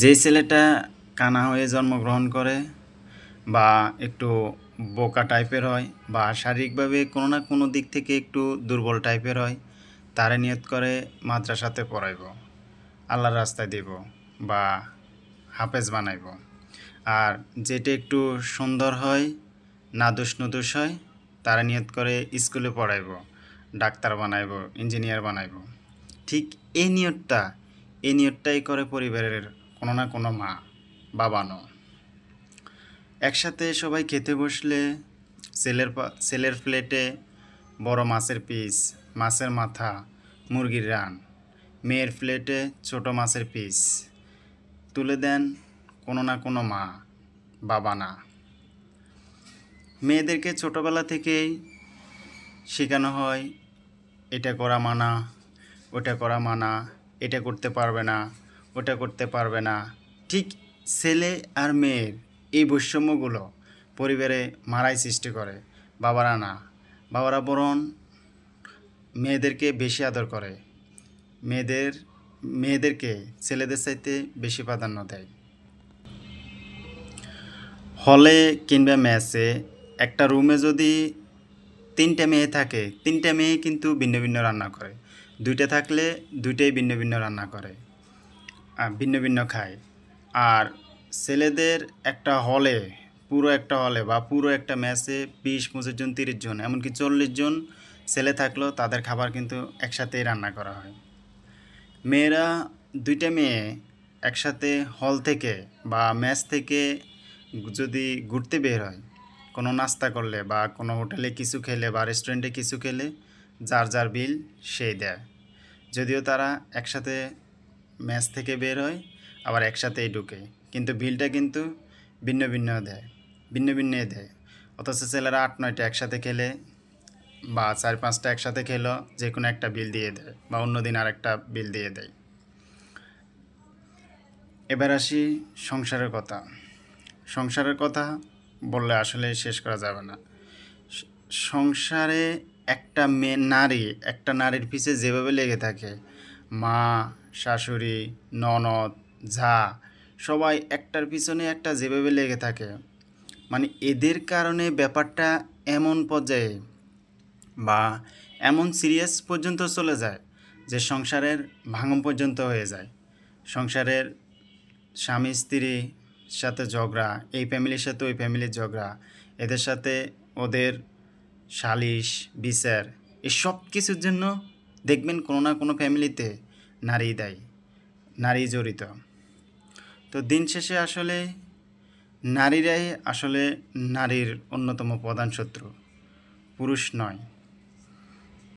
যেই ছেলেটা কানা হয়ে জন্মগ্রহণ করে বা একটু বোকা টাইপের হয় বা শারীরিকভাবে কোনো না কোনো দিক থেকে একটু দুর্বল টাইপের হয়, তারে নিয়ত করে মাদ্রাসাতে পড়াইব, আল্লাহর রাস্তায় দিব বা হাফেজ বানাইব। আর যেটা একটু সুন্দর হয়, নাদুস নুদুস হয়, তারা নিয়ত করে স্কুলে পড়াইব, ডাক্তার বানাইব, ইঞ্জিনিয়ার বানাইব। ঠিক এই নিয়তটাই করে পরিবারের কোনো না কোনো মা বাবানো। একসাথে সবাই খেতে বসলে ছেলের প্লেটে বড় মাছের পিস, মাছের মাথা, মুরগির রান, মেয়ের প্লেটে ছোট মাছের পিস তুলে দেন কোনো না কোনো মা বাবা না। মেয়েদেরকে ছোটোবেলা থেকেই শেখানো হয় এটা করা মানা, ওটা করা মানা, এটা করতে পারবে না, ওটা করতে পারবে না। ঠিক ছেলে আর মেয়ের এই বৈষম্যগুলো পরিবারে মারাই সৃষ্টি করে, বাবারা না। বাবারা বরং মেয়েদেরকে বেশি আদর করে, মেয়েদের মেয়েদেরকে ছেলেদের চাইতে বেশি প্রাধান্য দেয়। হলে কিংবা মেসে একটা রুমে যদি 3টে মেয়ে থাকে, 3টে মেয়ে কিন্তু ভিন্ন ভিন্ন রান্না করে। 2টে থাকলে 2টেই ভিন্ন ভিন্ন রান্না করে, ভিন্ন ভিন্ন খায়। আর ছেলেদের একটা হলে বা পুরো একটা মেসে 20-25 জন, 30 জন, এমনকি 40 জন ছেলে থাকলেও তাদের খাবার কিন্তু একসাথেই রান্না করা হয়। মেয়েরা 2টে মেয়ে একসাথে হল থেকে বা মেস থেকে যদি ঘুরতে বের হয়, কোনো নাস্তা করলে বা কোনো হোটেলে কিছু খেলে বা রেস্টুরেন্টে কিছু খেলে, যার যার বিল সেই দেয়। যদিও তারা একসাথে মেস থেকে বের হয়, আবার একসাথেই ঢুকে, কিন্তু বিলটা কিন্তু ভিন্ন ভিন্ন দেয়, ভিন্ন ভিন্ন দেয়। অথচ ছেলেরা 8-9টা একসাথে খেলে বা 4-5টা একসাথে খেলো, যে কোনো একটা বিল দিয়ে দেয় বা অন্য দিন আরেকটা বিল দিয়ে দেয়। এবার আসি সংসারের কথা। সংসারের কথা বললে আসলে শেষ করা যাবে না। সংসারে একটা নারীর পিছে যেভাবে লেগে থাকে, মা, শাশুড়ি, ননদ, ঝা, সবাই একটার পিছনে একটা যেভাবে লেগে থাকে, মানে এদের কারণে ব্যাপারটা এমন পর্যায়ে বা এমন সিরিয়াস পর্যন্ত চলে যায় যে সংসারের ভাঙন পর্যন্ত হয়ে যায়। সংসারের স্বামী স্ত্রীর সাথে ঝগড়া, এই ফ্যামিলির সাথে ওই ফ্যামিলির ঝগড়া, এদের সাথে ওদের সালিশ বিচার, এই সব কিছুর জন্য দেখবেন কোনো না কোনো ফ্যামিলিতে নারী দায়ী, নারী জড়িত। তো দিন শেষে আসলে নারীরাই আসলে নারীর অন্যতম প্রধান শত্রু, পুরুষ নয়।